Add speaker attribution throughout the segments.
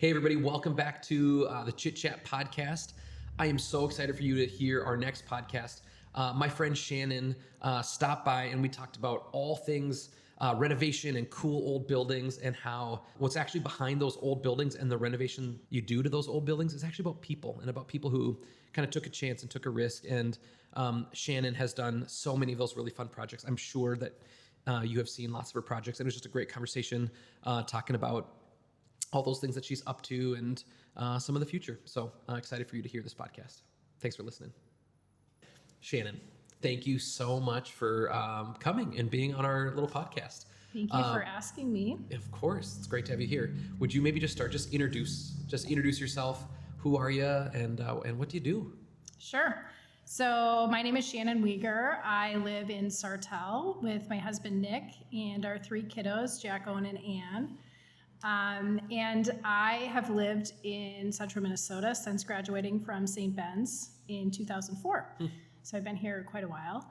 Speaker 1: Hey, everybody, welcome back to the Chit Chat podcast. I am so excited for you to hear our next podcast. My friend Shannon stopped by and we talked about all things renovation and cool old buildings and how what's actually behind those old buildings and the renovation you do to those old buildings is actually about people and about people who kind of took a chance and took a risk. And Shannon has done so many of those really fun projects. I'm sure that you have seen lots of her projects, and it was just a great conversation talking about all those things that she's up to and some of the future. So excited for you to hear this podcast. Thanks for listening. Shannon, thank you so much for coming and being on our little podcast.
Speaker 2: Thank you for asking me.
Speaker 1: Of course, it's great to have you here. Would you maybe just introduce yourself? Who are you and what do you do?
Speaker 2: Sure. So my name is Shannon Wiger. I live in Sartell with my husband Nick and our three kiddos, Jack, Owen, and Anne. And I have lived in central Minnesota since graduating from St. Ben's in 2004. So I've been here quite a while.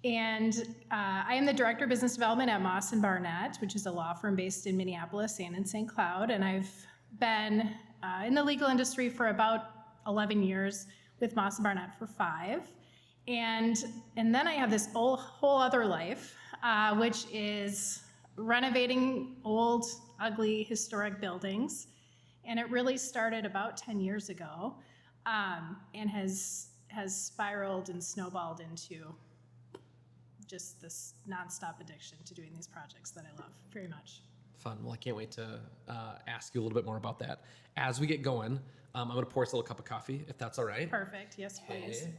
Speaker 2: And I am the Director of Business Development at Moss & Barnett, which is a law firm based in Minneapolis and in St. Cloud. And I've been in the legal industry for about 11 years, with Moss & Barnett for 5. And then I have this whole other life, which is renovating old, ugly, historic buildings. And it really started about 10 years ago and has spiraled and snowballed into just this nonstop addiction to doing these projects that I love very much.
Speaker 1: Fun. Well, I can't wait to ask you a little bit more about that. As we get going, I'm going to pour us a little cup of coffee, if that's all right.
Speaker 2: Perfect. Yes, please.
Speaker 1: Hey.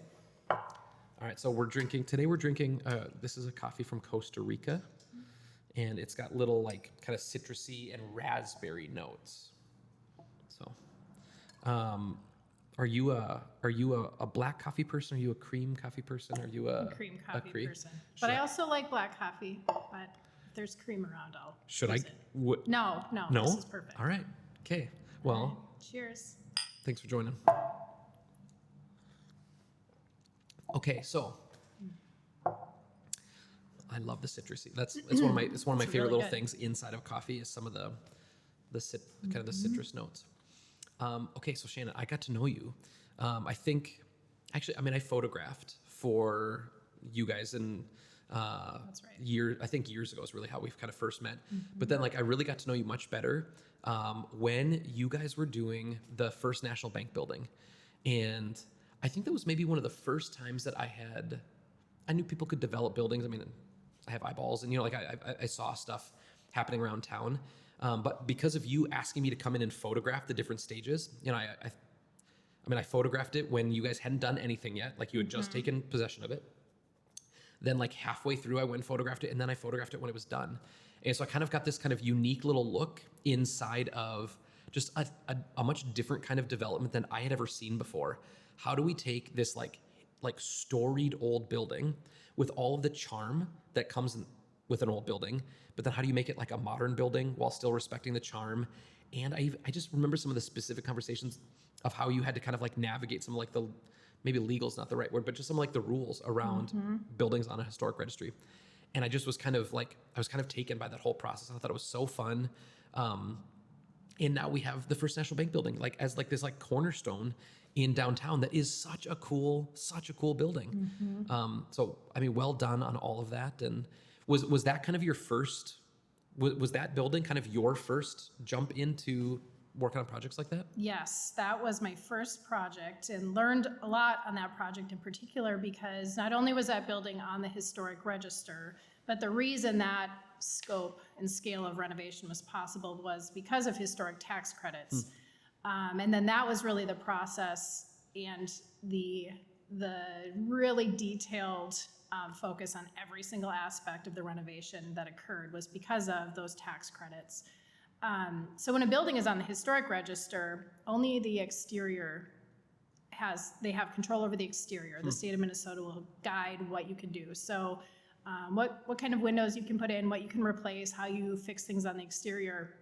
Speaker 1: All right. So we're drinking, this is a coffee from Costa Rica. And it's got little like kind of citrusy and raspberry notes. So, are you a black coffee person? Are you a cream coffee person? Are you a
Speaker 2: cream coffee person?
Speaker 1: Should
Speaker 2: But I also like black coffee. But if there's cream around, I'll use it. No. This is perfect.
Speaker 1: All right. Okay. Well,
Speaker 2: cheers.
Speaker 1: Thanks for joining. Okay, so I love the citrusy. It's one of my favorite
Speaker 2: really
Speaker 1: little
Speaker 2: good.
Speaker 1: things inside of coffee is some of the citrus notes. Okay, so Shannon, I got to know you. I photographed for you guys and
Speaker 2: That's right.
Speaker 1: years ago is really how we kind of first met. But then I really got to know you much better when you guys were doing the first National Bank building. And I think that was maybe one of the first times that I knew people could develop buildings. I mean, I have eyeballs and, I saw stuff happening around town. But because of you asking me to come in and photograph the different stages, I photographed it when you guys hadn't done anything yet. Like you had just taken possession of it. Then halfway through I went and photographed it, and then I photographed it when it was done. And so I kind of got this kind of unique little look inside of just a much different kind of development than I had ever seen before. How do we take this like storied old building with all of the charm that comes with an old building, but then how do you make it like a modern building while still respecting the charm? And I just remember some of the specific conversations of how you had to kind of navigate some of maybe legal is not the right word, but just some of the rules around buildings on a historic registry. And I just was kind of taken by that whole process. I thought it was so fun. And now we have the First National Bank building as this cornerstone in downtown that is such a cool building. So, well done on all of that. And was that kind of your first, was that building kind of your first jump into working on projects like that?
Speaker 2: Yes, that was my first project and learned a lot on that project in particular because not only was that building on the historic register, but the reason that scope and scale of renovation was possible was because of historic tax credits. And then that was really the process and the really detailed focus on every single aspect of the renovation that occurred was because of those tax credits. So when a building is on the historic register, only the exterior they have control over the exterior. The state of Minnesota will guide what you can do. So what kind of windows you can put in, what you can replace, how you fix things on the exterior,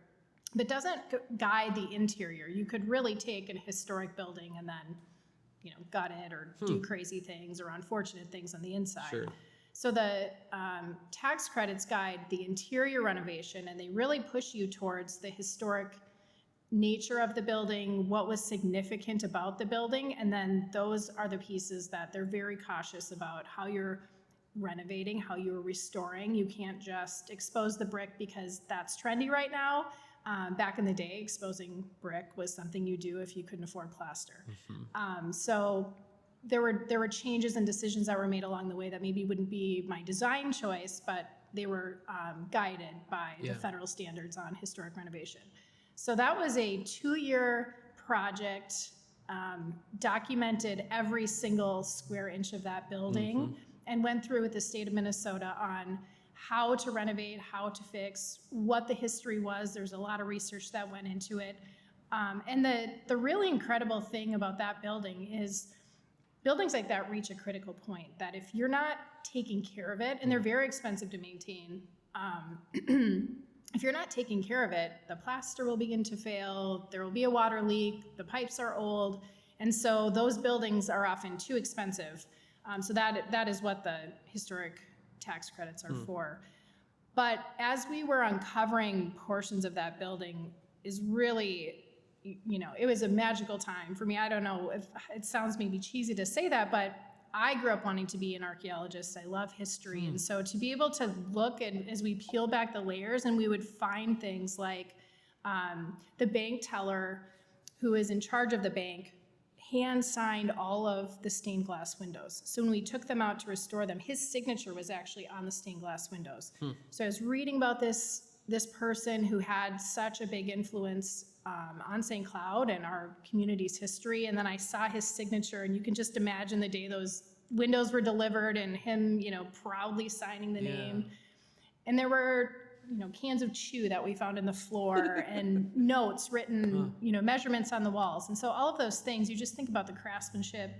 Speaker 2: but doesn't guide the interior. You could really take a historic building and then, gut it or do crazy things or unfortunate things on the inside.
Speaker 1: Sure.
Speaker 2: So the tax credits guide the interior renovation, and they really push you towards the historic nature of the building, what was significant about the building, and then those are the pieces that they're very cautious about how you're renovating, how you're restoring. You can't just expose the brick because that's trendy right now. Back in the day, exposing brick was something you do if you couldn't afford plaster. So there were changes and decisions that were made along the way that maybe wouldn't be my design choice, but they were guided by the federal standards on historic renovation. So that was a 2-year project, documented every single square inch of that building, and went through with the state of Minnesota on how to renovate, how to fix, what the history was. There's a lot of research that went into it. And the really incredible thing about that building is buildings like that reach a critical point that if you're not taking care of it, and they're very expensive to maintain, if you're not taking care of it, the plaster will begin to fail, there will be a water leak, the pipes are old, and so those buildings are often too expensive. So that is what the historic tax credits are for. But as we were uncovering portions of that building is really, it was a magical time for me. I don't know if it sounds maybe cheesy to say that, but I grew up wanting to be an archaeologist. I love history. And so to be able to look and as we peel back the layers and we would find things like the bank teller who is in charge of the bank hand signed all of the stained glass windows. So when we took them out to restore them, his signature was actually on the stained glass windows. So I was reading about this person who had such a big influence on St. Cloud and our community's history. And then I saw his signature, and you can just imagine the day those windows were delivered and him, proudly signing the name. And there were, cans of chew that we found in the floor and notes written, measurements on the walls. And so all of those things, you just think about the craftsmanship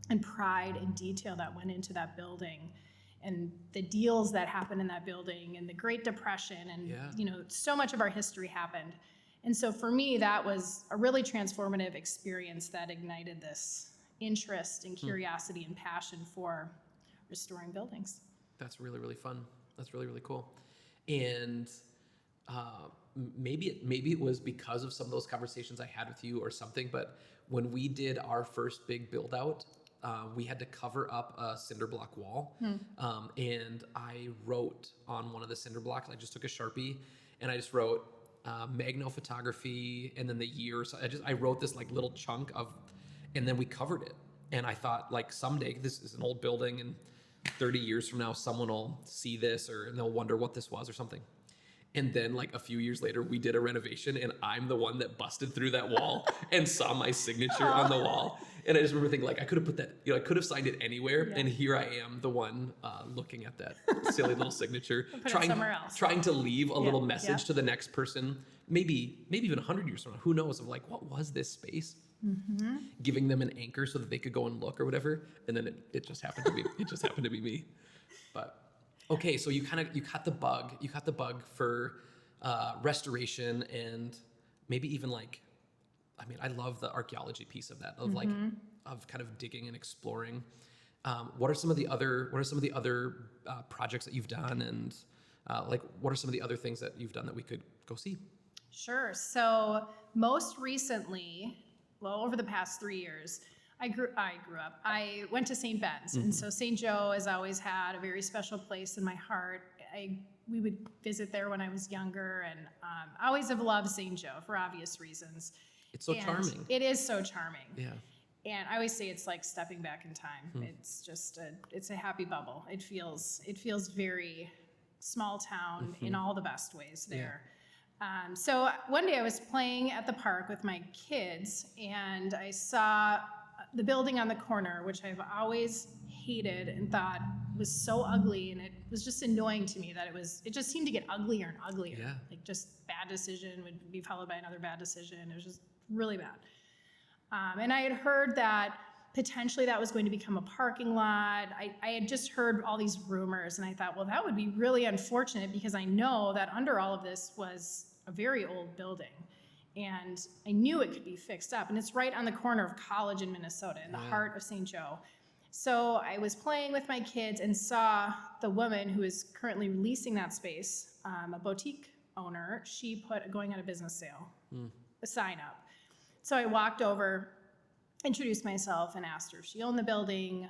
Speaker 2: and pride and detail that went into that building and the deals that happened in that building and the Great Depression and, so much of our history happened. And so for me, that was a really transformative experience that ignited this interest and curiosity and passion for restoring buildings.
Speaker 1: That's really, really fun. That's really, really cool. And maybe it was because of some of those conversations I had with you or something, but when we did our first big build out, we had to cover up a cinder block wall. And I wrote on one of the cinder blocks, I just took a Sharpie and I just wrote Magno photography and then the year. So I wrote this like little chunk of, and then we covered it. And I thought like someday, this is an old building and 30 years from now, someone will see this and they'll wonder what this was or something. And then like a few years later, we did a renovation and I'm the one that busted through that wall and saw my signature on the wall. And I just remember thinking like, I could have put that, I could have signed it anywhere. And here I am, the one looking at that silly little signature, trying to leave a little message to the next person, maybe even 100 years from now, who knows, of like, what was this space? Giving them an anchor so that they could go and look or whatever. And then it just happened to be me. But okay, so you caught the bug for restoration and maybe even like, I love the archaeology piece of that, of like, of kind of digging and exploring. What are some of the other projects that you've done, and like what are some of the other things that you've done that we could go see?
Speaker 2: Sure. So most recently, over the past 3 years, I grew up. I went to St. Ben's, and so St. Joe has always had a very special place in my heart. We would visit there when I was younger, and I always have loved St. Joe for obvious reasons.
Speaker 1: It's so charming.
Speaker 2: It is so charming.
Speaker 1: Yeah.
Speaker 2: And I always say it's like stepping back in time. It's just it's a happy bubble. It feels very small town in all the best ways there. So one day I was playing at the park with my kids, and I saw the building on the corner, which I've always hated and thought was so ugly, and it was just annoying to me that it just seemed to get uglier and uglier.
Speaker 1: Yeah.
Speaker 2: Like just bad decision would be followed by another bad decision. It was just really bad. And I had heard that potentially that was going to become a parking lot. I had just heard all these rumors, and I thought, well, that would be really unfortunate because I know that under all of this was a very old building. And I knew it could be fixed up. And it's right on the corner of College in Minnesota, in the heart of St. Joe. So I was playing with my kids and saw the woman who is currently leasing that space, a boutique owner, she put a going out of business sale. sign up. So I walked over, introduced myself, and asked her if she owned the building,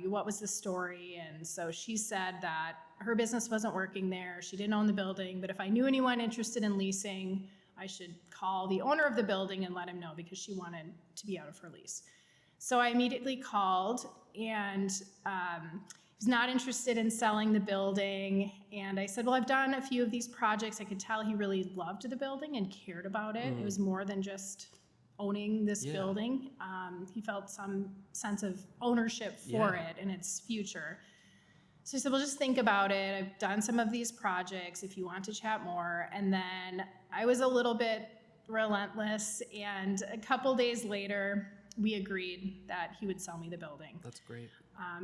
Speaker 2: what was the story. And so she said that her business wasn't working there, she didn't own the building, but if I knew anyone interested in leasing, I should call the owner of the building and let him know, because she wanted to be out of her lease. So I immediately called, and was not interested in selling the building. And I said, well, I've done a few of these projects. I could tell he really loved the building and cared about it. It was more than just owning this building. He felt some sense of ownership for it and its future. So I said, well, just think about it. I've done some of these projects if you want to chat more. And then I was a little bit relentless, and a couple days later, we agreed that he would sell me the building.
Speaker 1: That's great.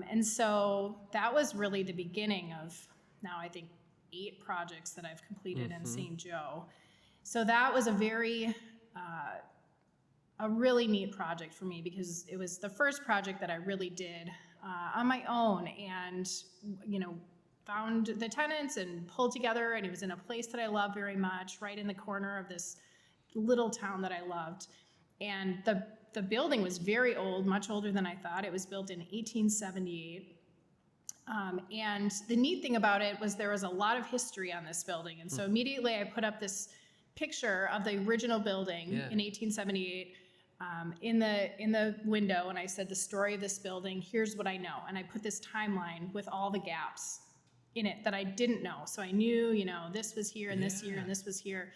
Speaker 2: And so that was really the beginning of, now I think, 8 projects that I've completed in St. Joe. So that was a really neat project for me, because it was the first project that I really did on my own, and found the tenants and pulled together, and it was in a place that I love very much, right in the corner of this little town that I loved. And the building was very old, much older than I thought. It was built in 1878. And the neat thing about it was there was a lot of history on this building. And so immediately I put up this picture of the original building in 1878 in the window, and I said, the story of this building, here's what I know. And I put this timeline with all the gaps in it that I didn't know. So I knew, this was here and this year and this was here.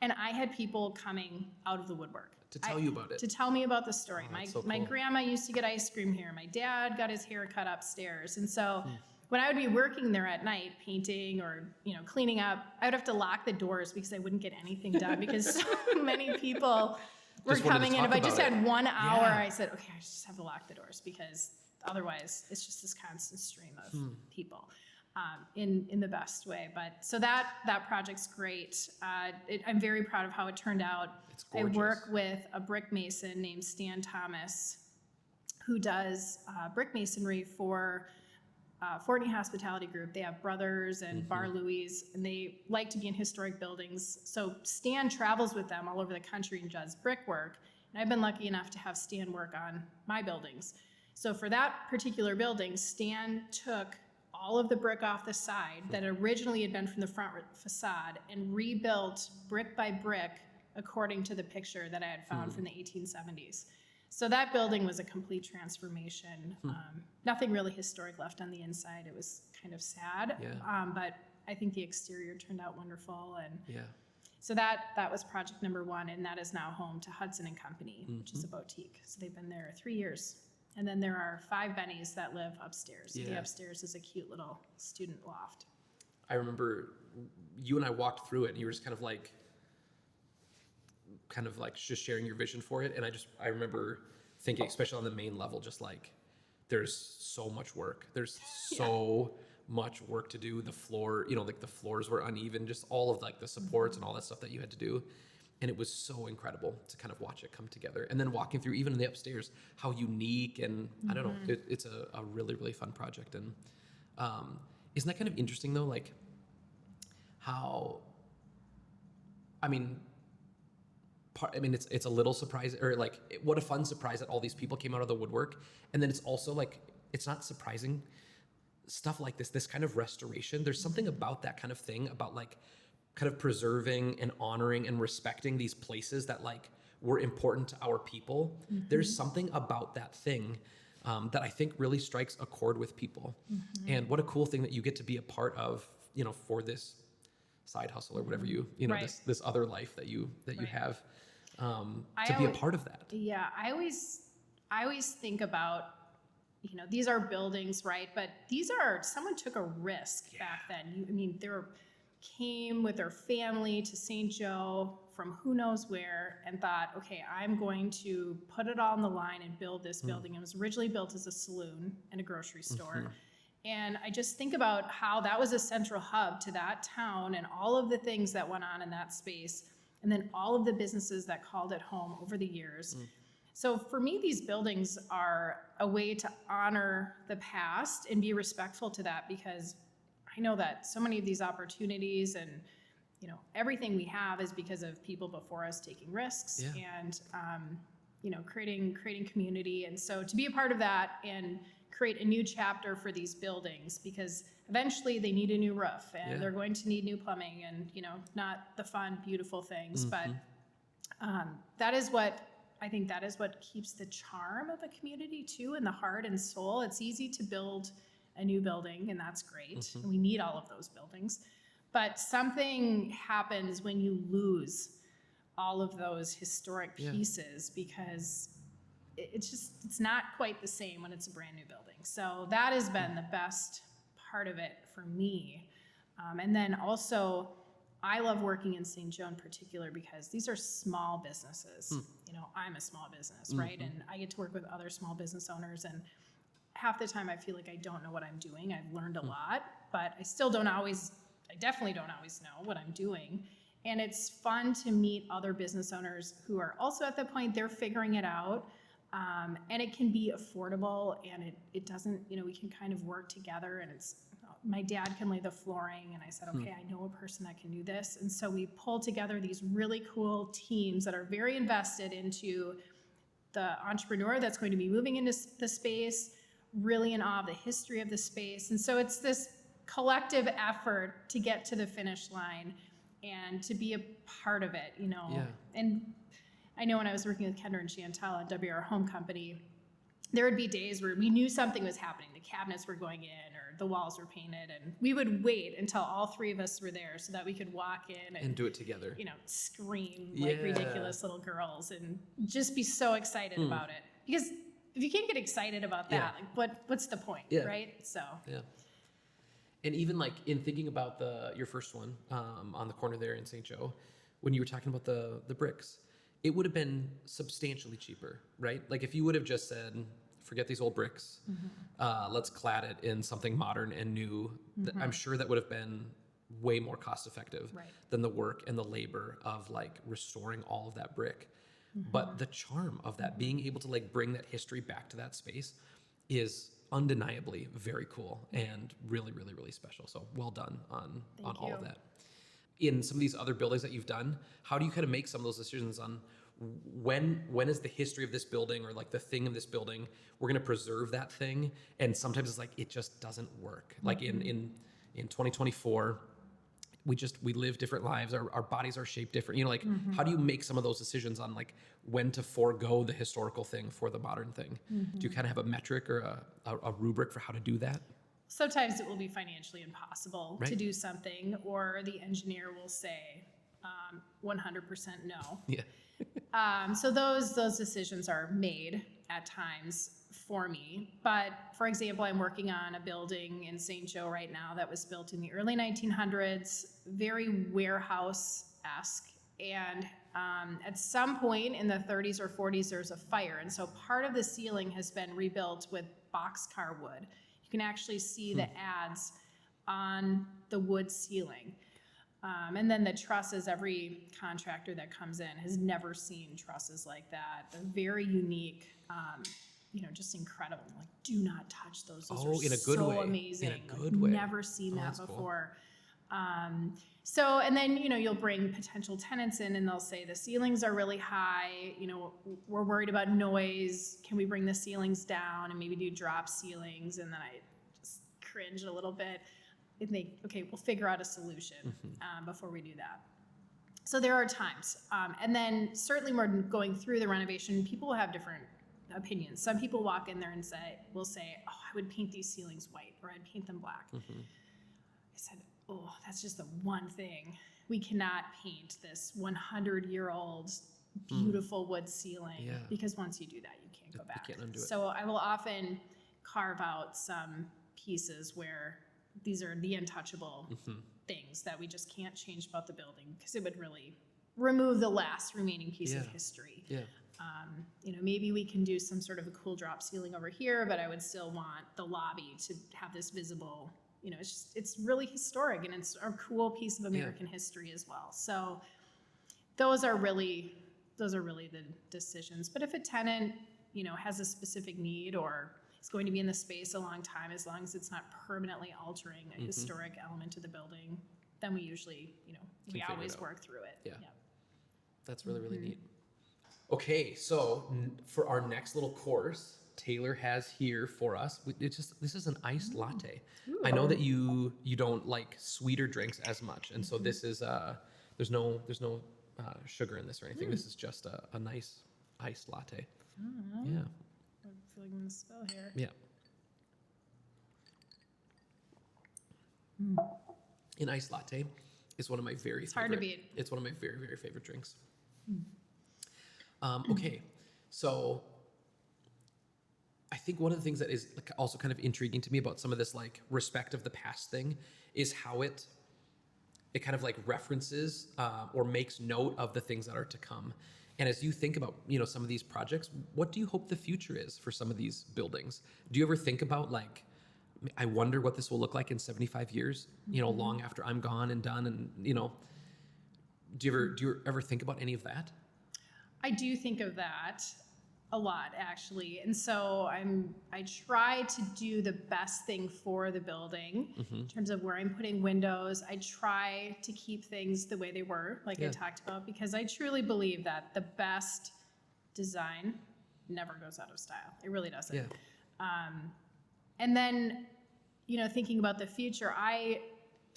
Speaker 2: And I had people coming out of the woodwork.
Speaker 1: To tell you about it.
Speaker 2: To tell me about the story.
Speaker 1: Oh,
Speaker 2: my grandma used to get ice cream here. My dad got his hair cut upstairs. And so when I would be working there at night, painting or, cleaning up, I would have to lock the doors because I wouldn't get anything done because so many people were coming in. If I just had 1 hour, I said, okay, I just have to lock the doors, because otherwise it's just this constant stream of people. In the best way. But so that project's great. I'm very proud of how it turned out.
Speaker 1: It's gorgeous.
Speaker 2: I work with a brick mason named Stan Thomas, who does brick masonry for Fortney Hospitality Group. They have Brothers and Bar Louie's, and they like to be in historic buildings. So Stan travels with them all over the country and does brickwork. And I've been lucky enough to have Stan work on my buildings. So for that particular building, Stan took all of the brick off the side that originally had been from the front facade and rebuilt brick by brick according to the picture that I had found from the 1870s. So that building was a complete transformation. Nothing really historic left on the inside. It was kind of sad, but I think the exterior turned out wonderful. And so that was project number 1, and that is now home to Hudson and Company, which is a boutique. So they've been there 3 years. And then there are 5 Bennies that live upstairs. The upstairs is a cute little student loft.
Speaker 1: I remember you and I walked through it, and you were just kind of like just sharing your vision for it. And I remember thinking, especially on the main level, just like, there's so much work. There's so much work to do. The floor, like the floors were uneven, just all of like the supports and all that stuff that you had to do. And it was so incredible to kind of watch it come together. And then walking through, even in the upstairs, how unique, and I don't know, it's a really, really fun project. And isn't that kind of interesting though? Like how, it's a little surprising, or like, what a fun surprise that all these people came out of the woodwork. And then it's also like, it's not surprising stuff like this kind of restoration. There's something about that kind of thing, about like, kind of preserving and honoring and respecting these places that like were important to our people. There's something about that thing that I think really strikes a chord with people. And what a cool thing that you get to be a part of, for this side hustle or whatever this other life that you have, to be a part of that.
Speaker 2: Yeah, I always think about, these are buildings, right? But someone took a risk back then. They came with their family to St. Joe from who knows where and thought, okay, I'm going to put it all on the line and build this building. It was originally built as a saloon and a grocery store. And I just think about how that was a central hub to that town and all of the things that went on in that space, and then all of the businesses that called it home over the years. So for me, these buildings are a way to honor the past and be respectful to that, because I know that so many of these opportunities and everything we have is because of people before us taking risks and, creating community. And so to be a part of that and create a new chapter for these buildings, because eventually they need a new roof and they're going to need new plumbing and, not the fun, beautiful things, but that is what keeps the charm of a community too, in the heart and soul. It's easy to build a new building, and that's great. And we need all of those buildings. But something happens when you lose all of those historic pieces, because it's not quite the same when it's a brand new building. So that has been the best part of it for me. And then also, I love working in St. Joe in particular because these are small businesses. I'm a small business, right? And I get to work with other small business owners, and half the time I feel like I don't know what I'm doing. I've learned a lot, but I definitely don't always know what I'm doing. And it's fun to meet other business owners who are also at the point they're figuring it out. And it can be affordable, and it doesn't, we can kind of work together, and my dad can lay the flooring, and I said, okay, I know a person that can do this. And so we pull together these really cool teams that are very invested into the entrepreneur that's going to be moving into the space, really in awe of the history of the space. And so it's this collective effort to get to the finish line and to be a part of it, And I know when I was working with Kendra and Chantal at WR Home Company, there would be days where we knew something was happening. The cabinets were going in or the walls were painted, and we would wait until all three of us were there so that we could walk in and
Speaker 1: do it together.
Speaker 2: Scream like ridiculous little girls and just be so excited about it. Because if you can't get excited about that, what's the point, right? So
Speaker 1: And even like in thinking about your first one on the corner there in St. Joe, when you were talking about the bricks, it would have been substantially cheaper, right? Like if you would have just said, forget these old bricks, let's clad it in something modern and new, I'm sure that would have been way more cost effective than the work and the labor of like restoring all of that brick. But the charm of that, being able to like bring that history back to that space, is undeniably very cool and really, really, really special. So well done on all of that. In some of these other buildings that you've done, how do you kind of make some of those decisions on when is the history of this building or like the thing of this building, we're going to preserve that thing, and sometimes it's like it just doesn't work. Like in 2024, we live different lives, our bodies are shaped different, how do you make some of those decisions on like when to forego the historical thing for the modern thing? Do you kind of have a metric or a rubric for how to do that?
Speaker 2: Sometimes it will be financially impossible to do something, or the engineer will say 100% no. So those decisions are made at times for me. But for example, I'm working on a building in St. Joe right now that was built in the early 1900s, very warehouse-esque. And at some point in the 30s or 40s, there's a fire. And so part of the ceiling has been rebuilt with boxcar wood. You can actually see the ads on the wood ceiling. And then the trusses, every contractor that comes in has never seen trusses like that. They're very unique, just incredible. Like, do not touch those. Those are
Speaker 1: in a good
Speaker 2: so
Speaker 1: way.
Speaker 2: amazing.
Speaker 1: In a good way.
Speaker 2: Never seen that before.
Speaker 1: Cool.
Speaker 2: So, and then, you'll bring potential tenants in and they'll say the ceilings are really high. We're worried about noise. Can we bring the ceilings down and maybe do drop ceilings? And then I just cringe a little bit. And think, okay, we'll figure out a solution before we do that. So there are times. And then certainly when we're going through the renovation, people will have different opinions. Some people walk in there and will say, oh, I would paint these ceilings white, or I'd paint them black. I said, oh, that's just the one thing. We cannot paint this 100-year-old beautiful wood ceiling, because once you do that, you can't go back.
Speaker 1: You can't undo it.
Speaker 2: So I will often carve out some pieces where these are the untouchable things that we just can't change about the building, because it would really remove the last remaining piece of history. Maybe we can do some sort of a cool drop ceiling over here, but I would still want the lobby to have this visible, it's really historic, and it's a cool piece of American history as well. So those are really the decisions. But if a tenant, has a specific need or is going to be in the space a long time, as long as it's not permanently altering a historic element of the building, then we usually, we
Speaker 1: figure it
Speaker 2: always
Speaker 1: out.
Speaker 2: work through it.
Speaker 1: Yeah. That's really, really neat. Okay, so for our next little course, Taylor has here for us. This is an iced latte. I know that you don't like sweeter drinks as much, and so this is there's no sugar in this or anything. This is just a nice iced latte. Yeah.
Speaker 2: I feel like I'm gonna spill here.
Speaker 1: Yeah. An iced latte is one of my very
Speaker 2: It's hard to beat.
Speaker 1: It's one of my very, very favorite drinks. Okay, so I think one of the things that is like also kind of intriguing to me about some of this like respect of the past thing is how it kind of like references or makes note of the things that are to come. And as you think about, some of these projects, what do you hope the future is for some of these buildings? Do you ever think about like, I wonder what this will look like in 75 years, long after I'm gone and done, and do you ever think about any of that?
Speaker 2: I do think of that a lot, actually. And so I try to do the best thing for the building in terms of where I'm putting windows. I try to keep things the way they were, like I talked about, because I truly believe that the best design never goes out of style. It really doesn't.
Speaker 1: Yeah.
Speaker 2: And then, thinking about the future, I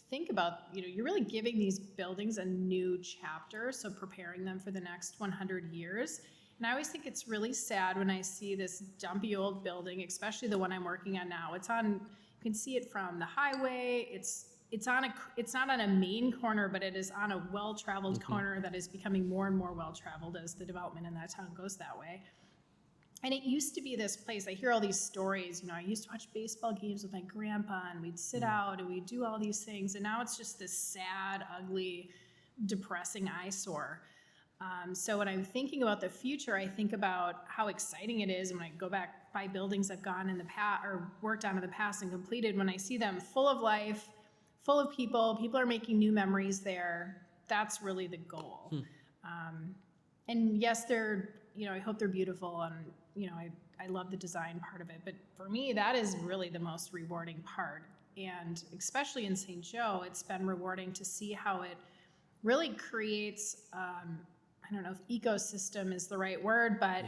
Speaker 2: think about, you're really giving these buildings a new chapter, so preparing them for the next 100 years. And I always think it's really sad when I see this dumpy old building, especially the one I'm working on now. You can see it from the highway. It's not on a main corner, but it is on a well-traveled corner that is becoming more and more well-traveled as the development in that town goes that way. And it used to be this place, I hear all these stories, I used to watch baseball games with my grandpa and we'd sit out and we'd do all these things. And now it's just this sad, ugly, depressing eyesore. So when I'm thinking about the future, I think about how exciting it is when I go back by buildings I've gone in the past or worked on in the past and completed, when I see them full of life, full of people are making new memories there. That's really the goal. And yes, I hope they're beautiful and, I love the design part of it. But for me, that is really the most rewarding part. And especially in St. Joe, it's been rewarding to see how it really creates, I don't know if ecosystem is the right word, but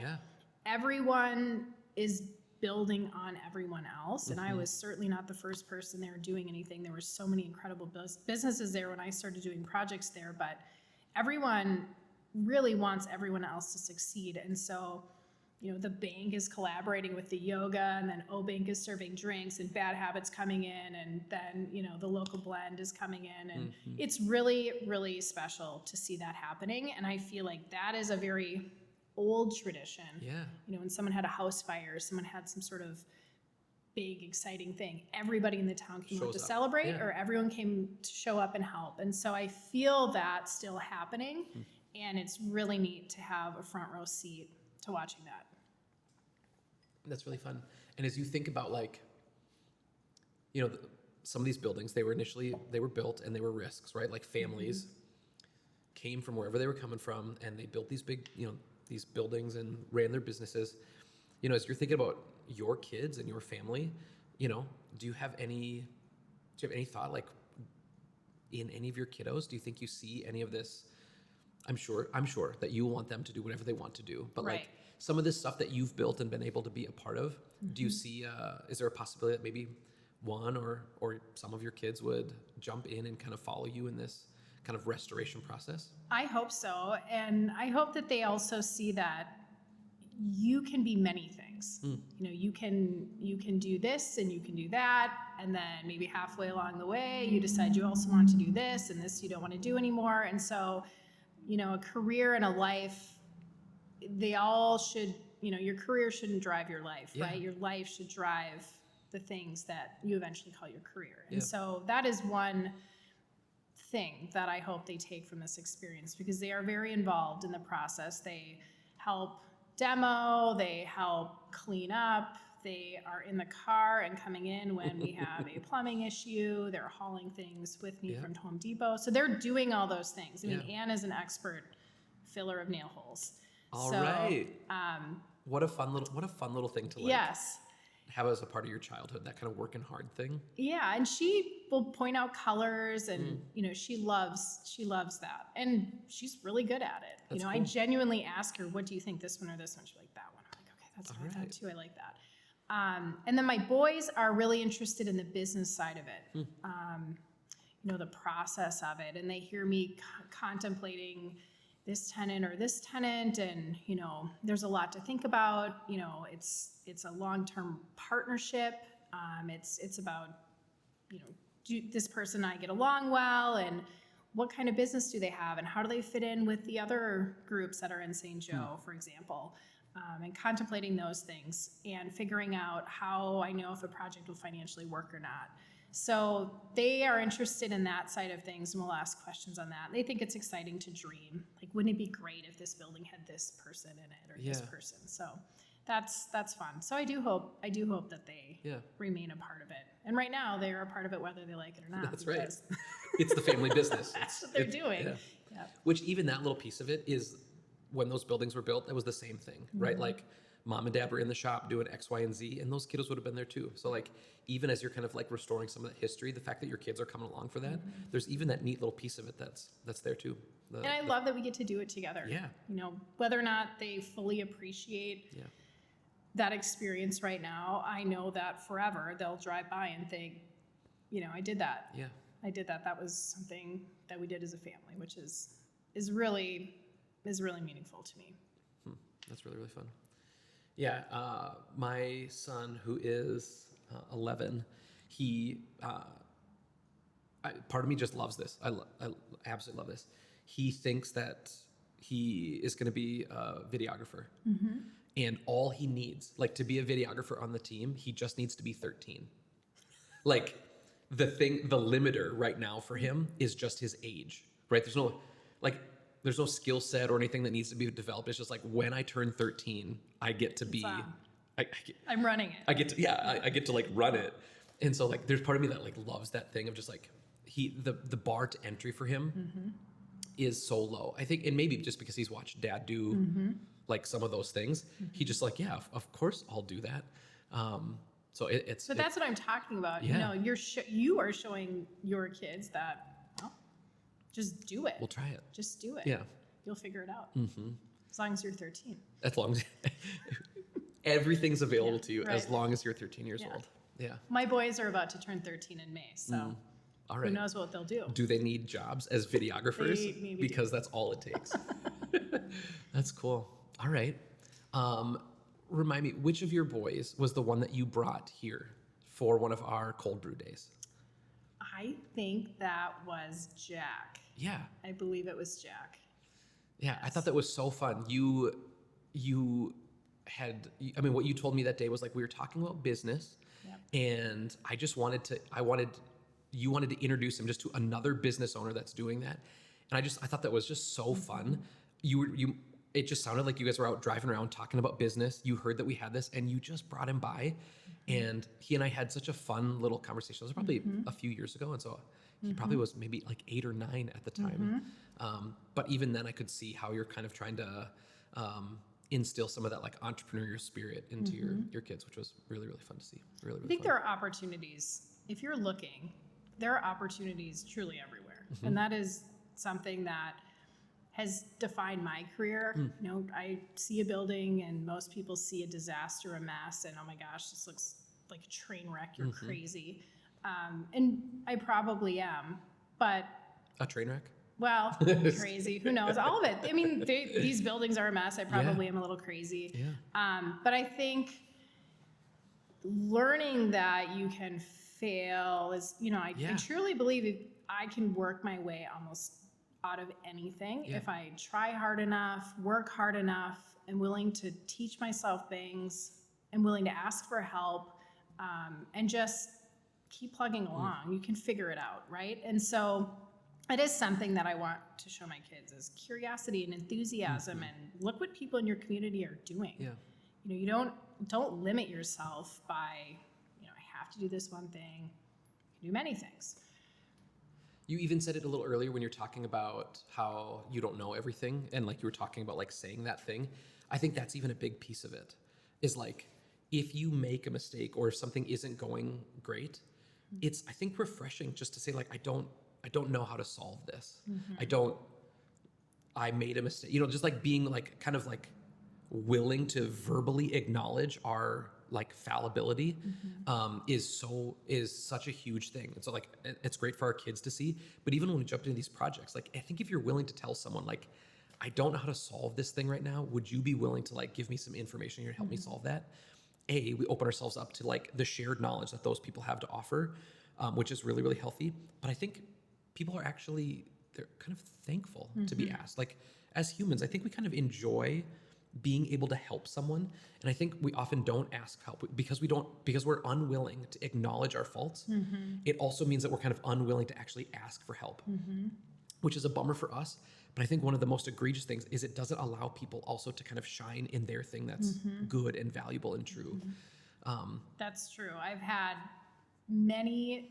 Speaker 2: everyone is building on everyone else. And I was certainly not the first person there doing anything. There were so many incredible businesses there when I started doing projects there, but everyone really wants everyone else to succeed. And so, the bank is collaborating with the yoga, and then O Bank is serving drinks, and Bad Habits coming in, and then, the local blend is coming in. And it's really, really special to see that happening. And I feel like that is a very old tradition.
Speaker 1: Yeah.
Speaker 2: When someone had a house fire, someone had some sort of big, exciting thing, everybody in the town came out to celebrate, or everyone came to show up and help. And so I feel that still happening. And it's really neat to have a front row seat to watching that.
Speaker 1: That's really fun. And as you think about some of these buildings, they were built and they were risks, right? Like families came from wherever they were coming from and they built these big, these buildings and ran their businesses. As you're thinking about your kids and your family, do you have any thought, like in any of your kiddos, do you think you see any of this? I'm sure that you want them to do whatever they want to do, but like some of this stuff that you've built and been able to be a part of, do you see, is there a possibility that maybe one or some of your kids would jump in and kind of follow you in this kind of restoration process?
Speaker 2: I hope so. And I hope that they also see that you can be many things. You can do this and you can do that. And then maybe halfway along the way, you decide you also want to do this and this you don't want to do anymore. And so, a career and a life, they all should, your career shouldn't drive your life, right? Your life should drive the things that you eventually call your career. And so that is one thing that I hope they take from this experience, because they are very involved in the process. They help demo, they help clean up, they are in the car and coming in when we have a plumbing issue, they're hauling things with me from Home Depot. So they're doing all those things. I mean, Anne is an expert filler of nail holes.
Speaker 1: All right. What a fun little thing to like.
Speaker 2: Yes.
Speaker 1: have as a part of your childhood, that kind of working hard thing.
Speaker 2: Yeah, and she will point out colors, and she loves that, and she's really good at it.
Speaker 1: That's
Speaker 2: I
Speaker 1: cool.
Speaker 2: genuinely ask her, "What do you think, this one or this one?" She's like, "That one." I'm like, "Okay, that's what I thought too. I like that." And then my boys are really interested in the business side of it, the process of it, and they hear me contemplating this tenant or this tenant, and there's a lot to think about. It's a long-term partnership. It's about do this person and I get along well, and what kind of business do they have, and how do they fit in with the other groups that are in St. Joe, for example, and contemplating those things and figuring out how I know if a project will financially work or not. So they are interested in that side of things, and we'll ask questions on that. They think it's exciting to dream. Like, wouldn't it be great if this building had this person in it or this person? So that's fun. So I do hope that they remain a part of it. And right now they are a part of it whether they like it or not.
Speaker 1: That's right. It's the family business.
Speaker 2: That's what they're doing.
Speaker 1: Yeah. Which even that little piece of it is, when those buildings were built, that was the same thing, right? Like, mom and dad were in the shop doing X, Y, and Z, and those kiddos would have been there too. So like, even as you're kind of like restoring some of that history, the fact that your kids are coming along for that, there's even that neat little piece of it that's there too.
Speaker 2: And I love that we get to do it together.
Speaker 1: Yeah.
Speaker 2: Whether or not they fully appreciate that experience right now, I know that forever they'll drive by and think, I did that.
Speaker 1: Yeah.
Speaker 2: I did that. That was something that we did as a family, which is really meaningful to me.
Speaker 1: That's really, really fun. Yeah, my son, who is 11, he, part of me just loves this. I absolutely love this. He thinks that he is going to be a videographer. And all he needs, like, to be a videographer on the team, he just needs to be 13. Like, the limiter right now for him is just his age, right? There's no skill set or anything that needs to be developed. It's just like, when I turn 13, I get to be,
Speaker 2: I'm running it.
Speaker 1: I get to like run it. And so like, there's part of me that like loves that thing of just like, the bar to entry for him is so low. I think, and maybe just because he's watched dad do like some of those things, he just like, yeah, of course I'll do that. So but
Speaker 2: that's what I'm talking about.
Speaker 1: Yeah.
Speaker 2: You are showing your kids that, just do it.
Speaker 1: We'll try it.
Speaker 2: Just do it.
Speaker 1: Yeah.
Speaker 2: You'll figure it out. As long as you're 13.
Speaker 1: As long as everything's available to you, as long as you're 13 years old. Yeah.
Speaker 2: My boys are about to turn 13 in May, so
Speaker 1: all right.
Speaker 2: Who knows what they'll do.
Speaker 1: Do they need jobs as videographers?
Speaker 2: They
Speaker 1: because that's all it takes. That's cool. All right. Remind me, which of your boys was the one that you brought here for one of our cold brew days?
Speaker 2: I think that was Jack.
Speaker 1: Yeah.
Speaker 2: I believe it was Jack.
Speaker 1: Yeah, I thought that was so fun. You had, I mean, what you told me that day was like, we were talking about business, and you wanted to introduce him just to another business owner that's doing that. And I thought that was just so fun. It just sounded like you guys were out driving around talking about business. You heard that we had this, and you just brought him by, and he and I had such a fun little conversation. It was probably a few years ago, and so he probably was maybe like 8 or 9 at the time. But even then, I could see how you're kind of trying to instill some of that like entrepreneurial spirit into your kids, which was really, really fun to see. Really, really
Speaker 2: I think
Speaker 1: fun.
Speaker 2: there are opportunities. If you're looking, there are opportunities truly everywhere, and that is something that has defined my career. I see a building, and most people see a disaster, a mess, and oh my gosh, this looks like a train wreck. You're crazy. And I probably am, but
Speaker 1: A train wreck?
Speaker 2: well, crazy. Who knows? All of it. I mean, these buildings are a mess. I probably am a little crazy.
Speaker 1: Yeah.
Speaker 2: But I think learning that you can fail is, I truly believe I can work my way almost out of anything if I try hard enough, work hard enough, and willing to teach myself things, and willing to ask for help, and just keep plugging along. You can figure it out, right? And so it is something that I want to show my kids is curiosity and enthusiasm, and look what people in your community are doing.
Speaker 1: Yeah.
Speaker 2: You don't limit yourself by, I have to do this one thing. You can do many things.
Speaker 1: You even said it a little earlier when you're talking about how you don't know everything, and like you were talking about like saying that thing. I think that's even a big piece of it, is like, if you make a mistake or if something isn't going great, it's, I think, refreshing just to say like, I don't know how to solve this. I made a mistake, just like being like kind of like willing to verbally acknowledge our like fallibility is such a huge thing. And so like it's great for our kids to see, but even when we jump into these projects, like I think if you're willing to tell someone like, I don't know how to solve this thing right now, would you be willing to like give me some information here to help me solve that? We open ourselves up to like the shared knowledge that those people have to offer, which is really, really healthy. But I think people are actually, they're kind of thankful to be asked. Like as humans, I think we kind of enjoy being able to help someone. And I think we often don't ask help because we're unwilling to acknowledge our faults. It also means that we're kind of unwilling to actually ask for help, which is a bummer for us. But I think one of the most egregious things is it doesn't allow people also to kind of shine in their thing that's good and valuable and true.
Speaker 2: That's true. I've had many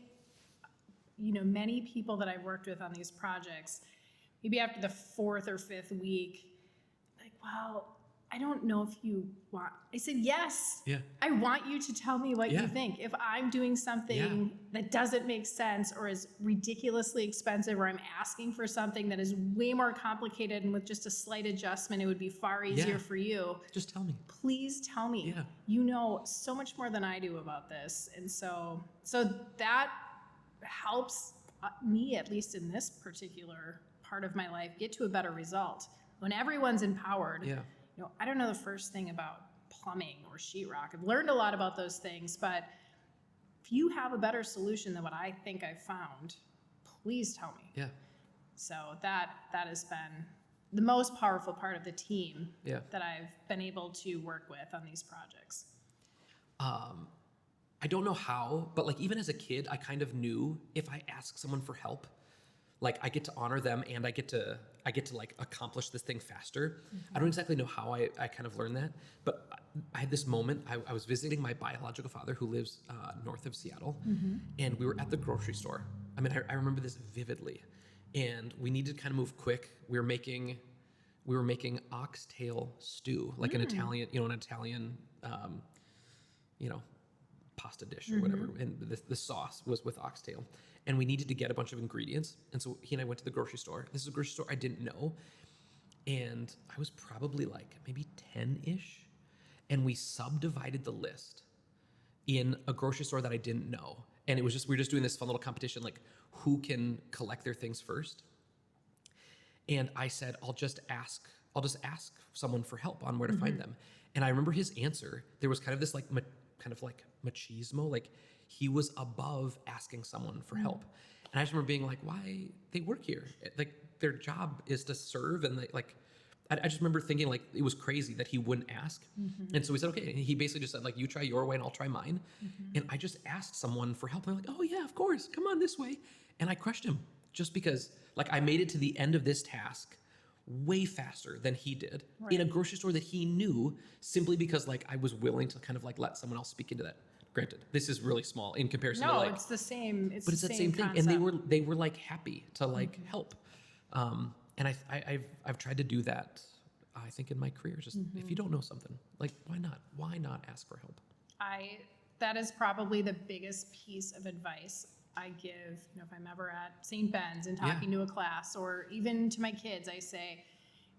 Speaker 2: people that I've worked with on these projects, maybe after the 4th or 5th week, like, well, I don't know if you want, I said, yes, I want you to tell me what you think. If I'm doing something that doesn't make sense or is ridiculously expensive, or I'm asking for something that is way more complicated and with just a slight adjustment, it would be far easier for you.
Speaker 1: Just tell me.
Speaker 2: Please tell me. You know so much more than I do about this. And so that helps me, at least in this particular part of my life, get to a better result. When everyone's empowered, I don't know the first thing about plumbing or sheetrock. I've learned a lot about those things, but if you have a better solution than what I think I've found, please tell me. So that has been the most powerful part of the team that I've been able to work with on these projects.
Speaker 1: I don't know how, but like even as a kid, I kind of knew if I ask someone for help, like I get to honor them and I get to like accomplish this thing faster. I don't exactly know how I kind of learned that, but I had this moment. I was visiting my biological father who lives north of Seattle, and we were at the grocery store. I mean, I remember this vividly, and we needed to kind of move quick. We were making oxtail stew, like an Italian, pasta dish or whatever, and the sauce was with oxtail, and we needed to get a bunch of ingredients, and so he and I went to the grocery store. This is a grocery store I didn't know, and I was probably like maybe 10-ish, and we subdivided the list in a grocery store that I didn't know, and we were just doing this fun little competition, like who can collect their things first. And I said, I'll just ask someone for help on where to find them. And I remember his answer. There was kind of this like kind of like machismo, like he was above asking someone for help. And I just remember being like, why? They work here. Like their job is to serve. And I just remember thinking like it was crazy that he wouldn't ask. And so we said, okay. And he basically just said like, you try your way and I'll try mine. And I just asked someone for help. And I'm like, oh yeah, of course. Come on this way. And I crushed him just because like I made it to the end of this task way faster than he did in a grocery store that he knew, simply because like I was willing to kind of like let someone else speak into that. Granted, this is really small in comparison to like,
Speaker 2: it's the same. It's
Speaker 1: that same thing.
Speaker 2: Concept.
Speaker 1: And they were like happy to like help. And I've tried to do that. I think in my career, just if you don't know something, like why not ask for help?
Speaker 2: That is probably the biggest piece of advice I give, if I'm ever at St. Ben's and talking to a class, or even to my kids, I say,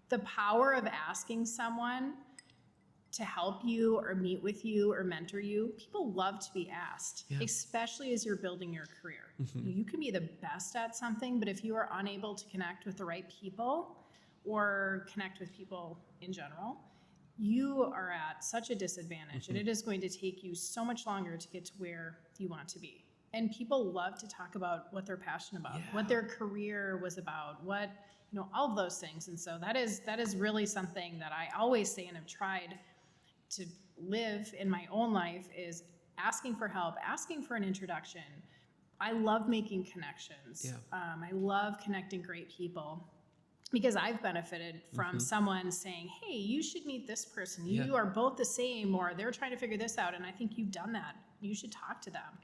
Speaker 2: the power of asking someone to help you or meet with you or mentor you. People love to be asked, especially as you're building your career. You can be the best at something, but if you are unable to connect with the right people or connect with people in general, you are at such a disadvantage, and it is going to take you so much longer to get to where you want to be. And people love to talk about what they're passionate about, what their career was about, all of those things. And so that is really something that I always say and have tried to live in my own life, is asking for help, asking for an introduction. I love making connections. I love connecting great people, because I've benefited from someone saying, hey, you should meet this person. You are both the same, or they're trying to figure this out, and I think you've done that. You should talk to them.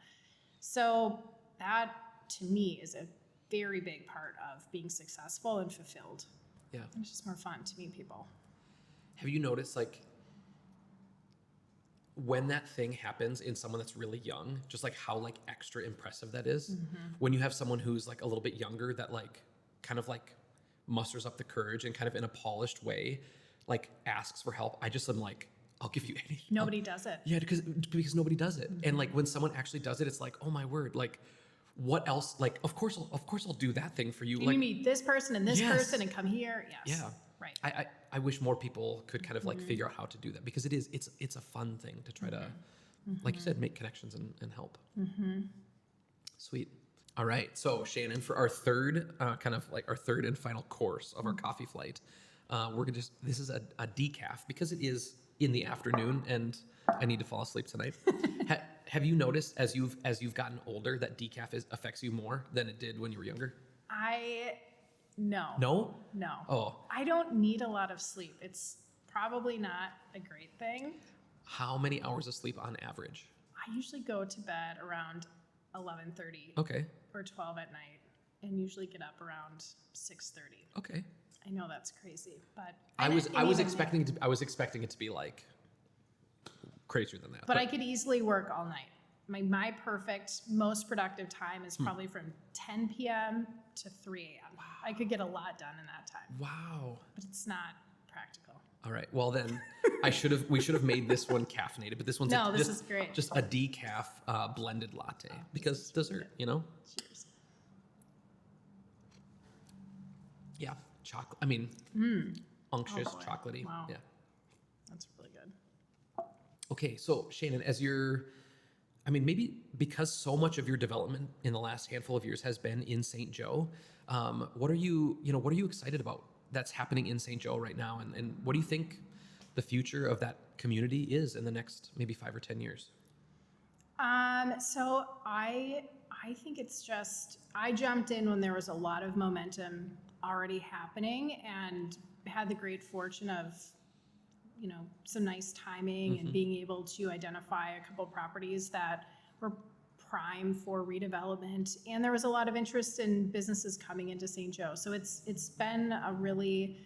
Speaker 2: So that, to me, is a very big part of being successful and fulfilled.
Speaker 1: Yeah.
Speaker 2: It's just more fun to meet people.
Speaker 1: Have you noticed, like, when that thing happens in someone that's really young, just like how like extra impressive that is. When you have someone who's like a little bit younger that like kind of like musters up the courage and kind of in a polished way, like asks for help. I just am like, I'll give you anything.
Speaker 2: Nobody does it.
Speaker 1: Yeah, because nobody does it. And like when someone actually does it, it's like, oh my word, like what else? Like, of course I'll do that thing for you.
Speaker 2: Can
Speaker 1: like,
Speaker 2: you meet this person and this
Speaker 1: Yes.
Speaker 2: person and come here? Yes.
Speaker 1: Yeah.
Speaker 2: Right.
Speaker 1: I wish more people could kind of like figure out how to do that, because it's a fun thing to try to, like you said, make connections and help. Sweet. All right. So Shannon, for our third kind of like our third and final course of our coffee flight, we're gonna this is a decaf, because it is in the afternoon and I need to fall asleep tonight. Have you noticed as you've gotten older that decaf affects you more than it did when you were younger?
Speaker 2: No.
Speaker 1: No?
Speaker 2: No.
Speaker 1: Oh.
Speaker 2: I don't need a lot of sleep. It's probably not a great thing.
Speaker 1: How many hours of sleep on average?
Speaker 2: I usually go to bed around 11:30
Speaker 1: Okay.
Speaker 2: or 12 at night, and usually get up around 6:30.
Speaker 1: Okay.
Speaker 2: I know that's crazy, but
Speaker 1: I was expecting it to be like crazier than that.
Speaker 2: But I could easily work all night. My perfect, most productive time is probably from 10 p.m. to 3 a.m. Wow. I could get a lot done in that time.
Speaker 1: Wow.
Speaker 2: But it's not practical.
Speaker 1: All right. Well then, we should have made this one caffeinated, but this one's
Speaker 2: this is great.
Speaker 1: Just a decaf blended latte, because dessert, you know.
Speaker 2: Cheers.
Speaker 1: Yeah, chocolate. I mean, unctuous,
Speaker 2: boy.
Speaker 1: chocolatey.
Speaker 2: Wow.
Speaker 1: Yeah.
Speaker 2: That's really good.
Speaker 1: Okay, so Shannon, maybe because so much of your development in the last handful of years has been in St. Joe, what are you excited about that's happening in St. Joe right now, and what do you think the future of that community is in the next maybe 5 or 10 years?
Speaker 2: So I think it's just, I jumped in when there was a lot of momentum already happening, and had the great fortune of, some nice timing and being able to identify a couple properties that were prime for redevelopment. And there was a lot of interest in businesses coming into St. Joe. So it's been a really,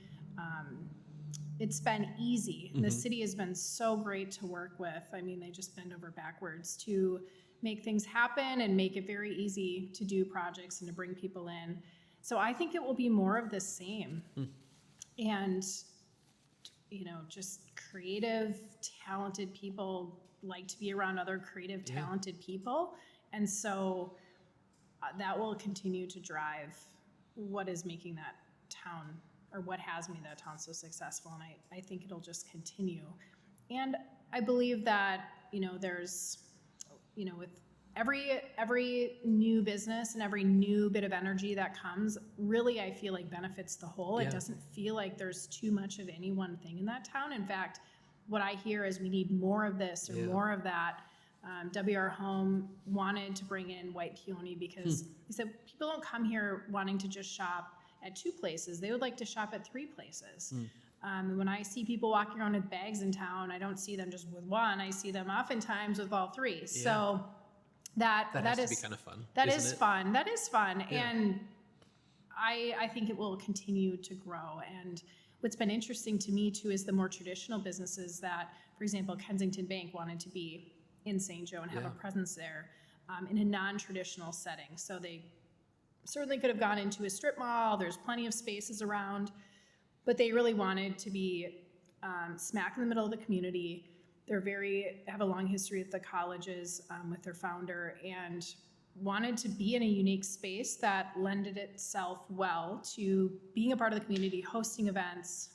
Speaker 2: it's been easy. The city has been so great to work with. I mean, they just bend over backwards to make things happen and make it very easy to do projects and to bring people in. So I think it will be more of the same. And, just creative, talented people like to be around other creative, talented people. And so that will continue to drive what is making that town, or what has made that town so successful. And I think it'll just continue. And I believe that, there's, with every new business and every new bit of energy that comes, really, I feel like benefits the whole.
Speaker 1: Yeah.
Speaker 2: It doesn't feel like there's too much of any one thing in that town. In fact, what I hear is we need more of this or more of that. WR Home wanted to bring in white peony because he said people don't come here wanting to just shop at 2 places. They would like to shop at 3 places. And when I see people walking around with bags in town, I don't see them just with one. I see them oftentimes with all 3. Yeah. So that
Speaker 1: has
Speaker 2: is
Speaker 1: to be kind of fun.
Speaker 2: That is fun. That is fun.
Speaker 1: Yeah.
Speaker 2: And I think it will continue to grow. And what's been interesting to me too is the more traditional businesses that, for example, Kensington Bank wanted to be in St. Joe and have a presence there in a non-traditional setting. So they certainly could have gone into a strip mall. There's plenty of spaces around, but they really wanted to be smack in the middle of the community. Have a long history with the colleges, with their founder, and wanted to be in a unique space that lended itself well to being a part of the community, hosting events,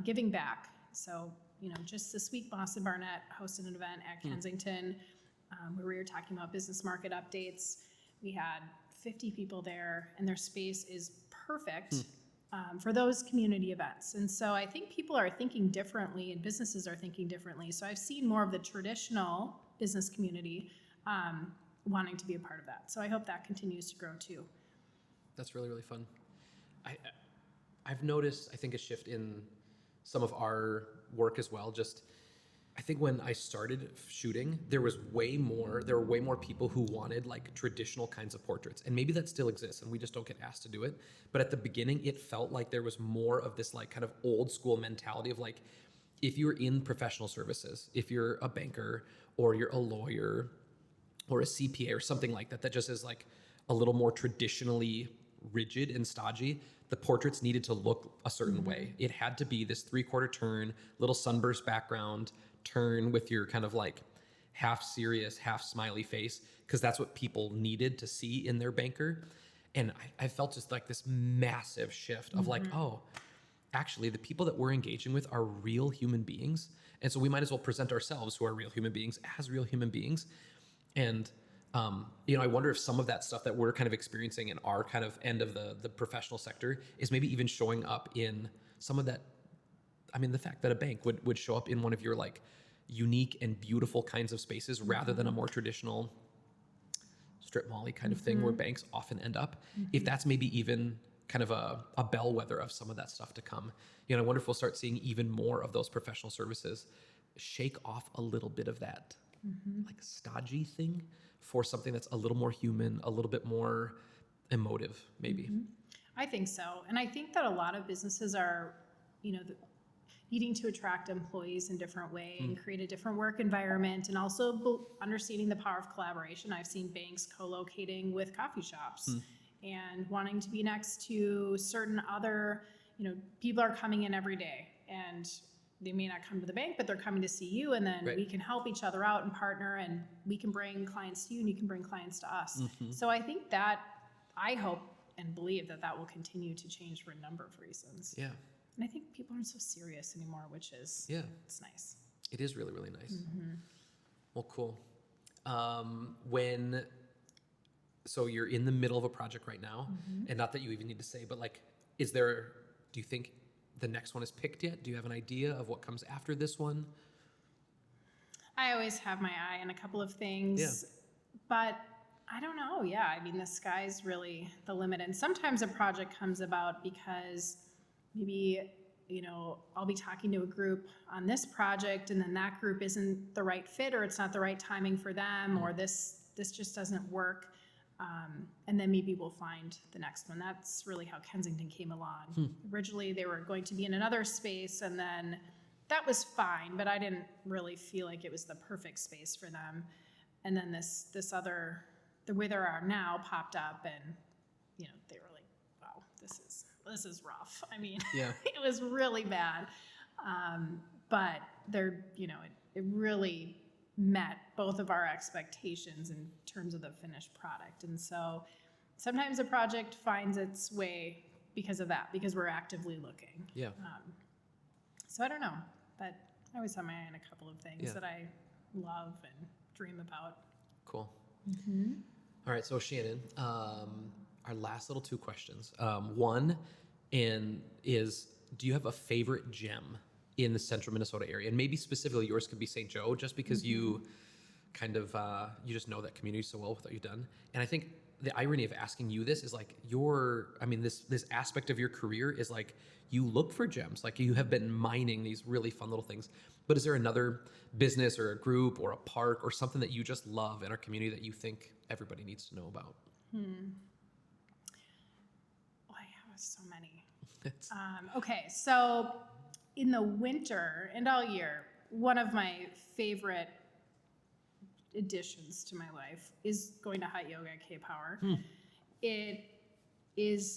Speaker 2: giving back. So, just this week, Boston Barnett hosted an event at Kensington where we were talking about business market updates. We had 50 people there, and their space is perfect for those community events. And so I think people are thinking differently, and businesses are thinking differently. So I've seen more of the traditional business community wanting to be a part of that. So I hope that continues to grow too.
Speaker 1: That's really, really fun. I've noticed, I think, a shift in some of our work as well. Just, I think when I started shooting, there were way more people who wanted like traditional kinds of portraits. And maybe that still exists and we just don't get asked to do it. But at the beginning, it felt like there was more of this like kind of old school mentality of like, if you're in professional services, if you're a banker or you're a lawyer or a CPA or something like that, that just is like a little more traditionally rigid and stodgy, the portraits needed to look a certain way. It had to be this 3/4 turn, little sunburst background, turn with your kind of like half serious, half smiley face, because that's what people needed to see in their banker. And I felt just like this massive shift of like, oh, actually the people that we're engaging with are real human beings. And so we might as well present ourselves, who are real human beings, as real human beings. And, I wonder if some of that stuff that we're kind of experiencing in our kind of end of the professional sector is maybe even showing up in some of that. I mean, the fact that a bank would show up in one of your like unique and beautiful kinds of spaces rather than a more traditional strip mall-y kind of thing where banks often end up. If that's maybe even kind of a bellwether of some of that stuff to come. I wonder if we'll start seeing even more of those professional services shake off a little bit of that like stodgy thing for something that's a little more human, a little bit more emotive, maybe.
Speaker 2: I think so. And I think that a lot of businesses are, needing to attract employees in different way and create a different work environment, and also understanding the power of collaboration. I've seen banks co-locating with coffee shops and wanting to be next to certain other, people are coming in every day and they may not come to the bank, but they're coming to see you, and then we can help each other out and partner, and we can bring clients to you and you can bring clients to us. So I think that, I hope and believe that that will continue to change for a number of reasons.
Speaker 1: Yeah.
Speaker 2: And I think people aren't so serious anymore, which is, it's nice.
Speaker 1: It is really, really nice. Well, cool. So you're in the middle of a project right now, and not that you even need to say, but like, do you think the next one is picked yet? Do you have an idea of what comes after this one?
Speaker 2: I always have my eye on a couple of things, but I don't know. Yeah, I mean, the sky's really the limit. And sometimes a project comes about because maybe, I'll be talking to a group on this project, and then that group isn't the right fit, or it's not the right timing for them, or this just doesn't work. And then maybe we'll find the next one. That's really how Kensington came along. Originally, they were going to be in another space, and then that was fine, but I didn't really feel like it was the perfect space for them. And then this other, the way they are now, popped up, and they were like, "Wow, this is rough." I mean, it was really bad. But they're, it really met both of our expectations in terms of the finished product. And so sometimes a project finds its way because of that, because we're actively looking.
Speaker 1: Yeah.
Speaker 2: So I don't know, but I always have my eye on a couple of things that I love and dream about.
Speaker 1: Cool. All right. So Shannon, our last little 2 questions. One is, do you have a favorite gem in the central Minnesota area? And maybe specifically yours could be St. Joe, just because you kind of, you just know that community so well with what you've done. And I think the irony of asking you this is like this aspect of your career is like, you look for gems, like you have been mining these really fun little things. But is there another business or a group or a park or something that you just love in our community that you think everybody needs to know about?
Speaker 2: Oh, I have so many. Okay, so in the winter and all year, one of my favorite additions to my life is going to hot yoga at K-Power.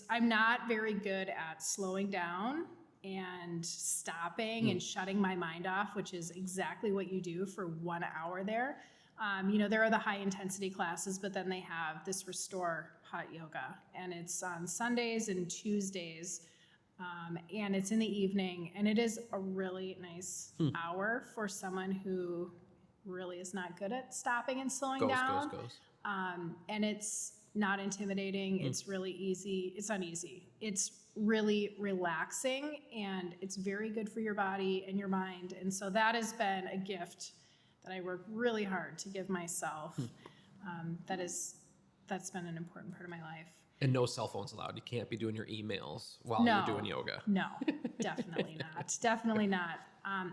Speaker 2: I'm not very good at slowing down and stopping and shutting my mind off, which is exactly what you do for 1 hour there. There are the high intensity classes, but then they have this restore hot yoga, and it's on Sundays and Tuesdays. And it's in the evening, and it is a really nice hour for someone who really is not good at stopping and slowing down. And it's not intimidating. It's really easy. It's not easy. It's really relaxing, and it's very good for your body and your mind. And so that has been a gift that I work really hard to give myself. That's been an important part of my life.
Speaker 1: And no cell phones allowed. You can't be doing your emails while you're doing yoga.
Speaker 2: No, definitely not. Definitely not.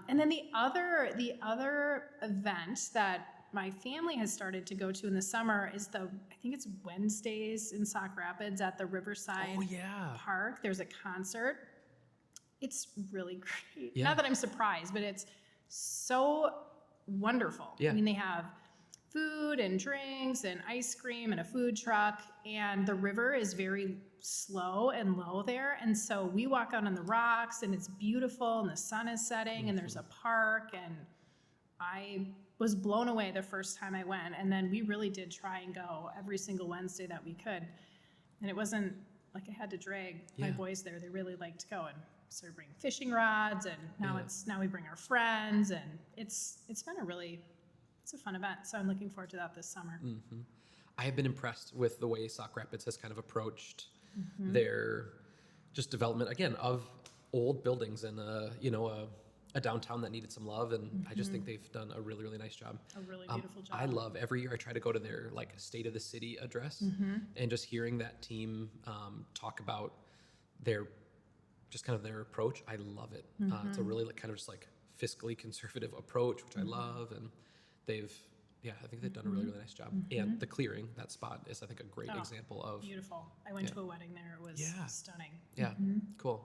Speaker 2: And then the other event that my family has started to go to in the summer is I think it's Wednesdays in Sauk Rapids at the Riverside Park. There's a concert. It's really great.
Speaker 1: Yeah.
Speaker 2: Not that I'm surprised, but it's so wonderful.
Speaker 1: Yeah.
Speaker 2: I mean, they have food and drinks and ice cream and a food truck, and the river is very slow and low there. And so we walk out on the rocks and it's beautiful and the sun is setting and there's a park, and I was blown away the first time I went. And then we really did try and go every single Wednesday that we could. And it wasn't like I had to drag my boys there. They really liked to go and started bringing fishing rods, and now we bring our friends, and it's been it's a fun event. So I'm looking forward to that this summer.
Speaker 1: Mm-hmm. I have been impressed with the way Sauk Rapids has kind of approached their just development again of old buildings and a downtown that needed some love, and I just think they've done a really, really nice job.
Speaker 2: A really beautiful job.
Speaker 1: I love every year I try to go to their like State of the City address, and just hearing that team talk about their approach. I love it. It's a really kind of just like fiscally conservative approach, which I love, and I think they've done a really, really nice job. And the clearing, that spot is, I think, a great example of
Speaker 2: beautiful. I went to a wedding there. It was stunning.
Speaker 1: Yeah, cool.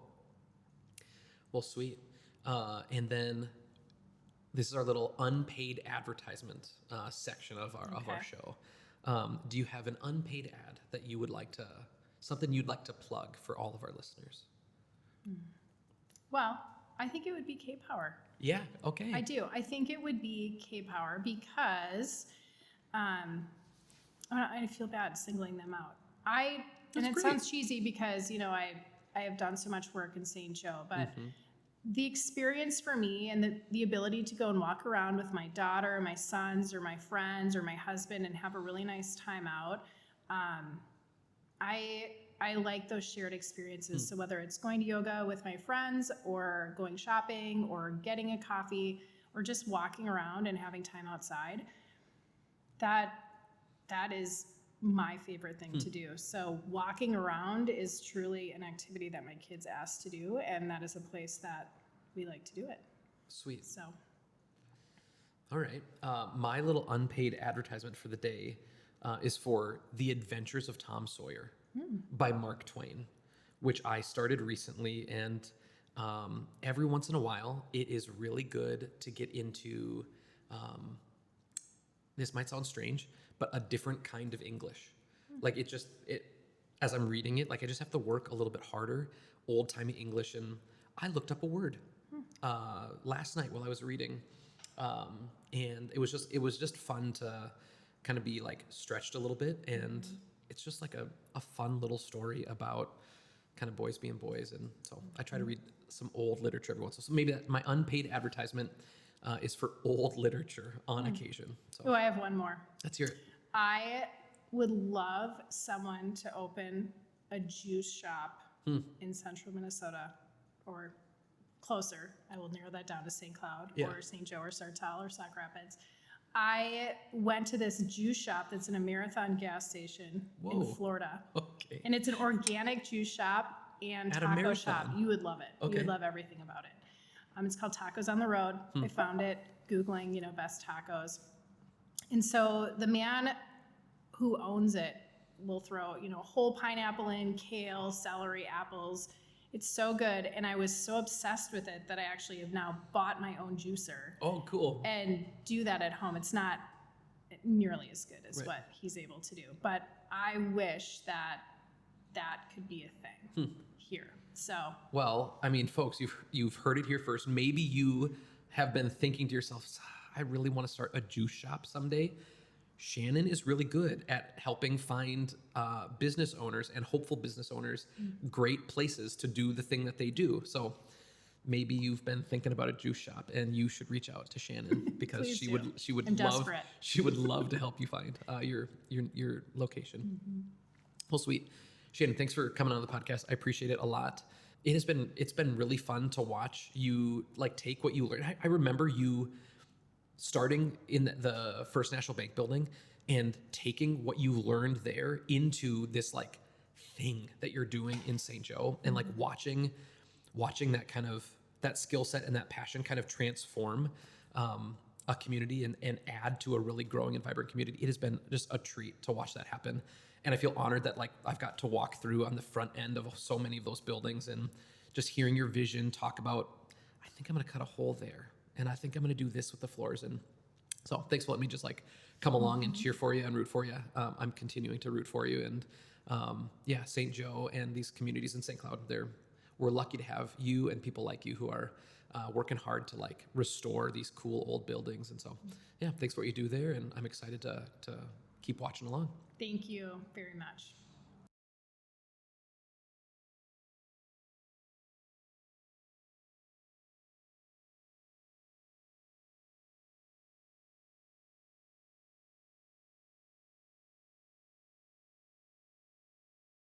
Speaker 1: Well, sweet. And then this is our little unpaid advertisement section of our show. Do you have an unpaid ad that you would like to, something you'd like to plug for all of our listeners?
Speaker 2: Well, I think it would be K-Power.
Speaker 1: Yeah, okay.
Speaker 2: I do. I think it would be K-Power because I feel bad singling them out. It sounds cheesy because, I have done so much work in St. Joe, but the experience for me and the ability to go and walk around with my daughter, my sons, or my friends, or my husband and have a really nice time out, I like those shared experiences. So whether it's going to yoga with my friends or going shopping or getting a coffee or just walking around and having time outside, that is my favorite thing to do. So walking around is truly an activity that my kids ask to do, and that is a place that we like to do it.
Speaker 1: Sweet.
Speaker 2: So.
Speaker 1: All right. My little unpaid advertisement for the day is for The Adventures of Tom Sawyer by Mark Twain, which I started recently, and every once in a while, it is really good to get into, this might sound strange, but a different kind of English. Like as I'm reading it, like I just have to work a little bit harder, old-timey English, and I looked up a word last night while I was reading, and it was just fun to kind of be like stretched a little bit, and it's just like a fun little story about kind of boys being boys. And so I try to read some old literature every once in a while. So maybe my unpaid advertisement is for old literature on occasion. So
Speaker 2: Oh, I have one more.
Speaker 1: let's hear it.
Speaker 2: I would love someone to open a juice shop in central Minnesota or closer. I will narrow that down to St. Cloud or St. Joe or Sartell or Sauk Rapids. I went to this juice shop that's in a Marathon gas station in Florida.
Speaker 1: Okay.
Speaker 2: And it's an organic juice shop and
Speaker 1: At a
Speaker 2: taco
Speaker 1: Marathon.
Speaker 2: shop. You would love it.
Speaker 1: Okay.
Speaker 2: You would love everything about it. It's called Tacos on the Road. I found it Googling, best tacos. And so the man who owns it will throw, a whole pineapple in, kale, celery, apples. It's so good. And I was so obsessed with it that I actually have now bought my own juicer.
Speaker 1: Oh, cool.
Speaker 2: And do that at home. It's not nearly as good as what he's able to do. But I wish that could be a thing here. So.
Speaker 1: Well, I mean, folks, you've heard it here first. Maybe you have been thinking to yourself, I really want to start a juice shop someday. Shannon is really good at helping find business owners and hopeful business owners great places to do the thing that they do. So maybe you've been thinking about a juice shop, and you should reach out to Shannon because she would
Speaker 2: I'm
Speaker 1: love
Speaker 2: desperate.
Speaker 1: she would love to help you find your location. Well, sweet. Shannon, thanks for coming on the podcast. I appreciate it a lot. It's been really fun to watch you like take what you learned. I remember you starting in the First National Bank building and taking what you learned there into this like thing that you're doing in St. Joe, and like watching that kind of that skill set and that passion kind of transform a community and add to a really growing and vibrant community. It has been just a treat to watch that happen. And I feel honored that like I've got to walk through on the front end of so many of those buildings and just hearing your vision, talk about, I think I'm going to cut a hole there, and I think I'm going to do this with the floors. And so thanks for letting me just like come along and cheer for you and root for you. I'm continuing to root for you. And yeah, St. Joe and these communities in St. Cloud, we're lucky to have you and people like you who are working hard to like restore these cool old buildings. And so, yeah, thanks for what you do there. And I'm excited to keep watching along.
Speaker 2: Thank you very much.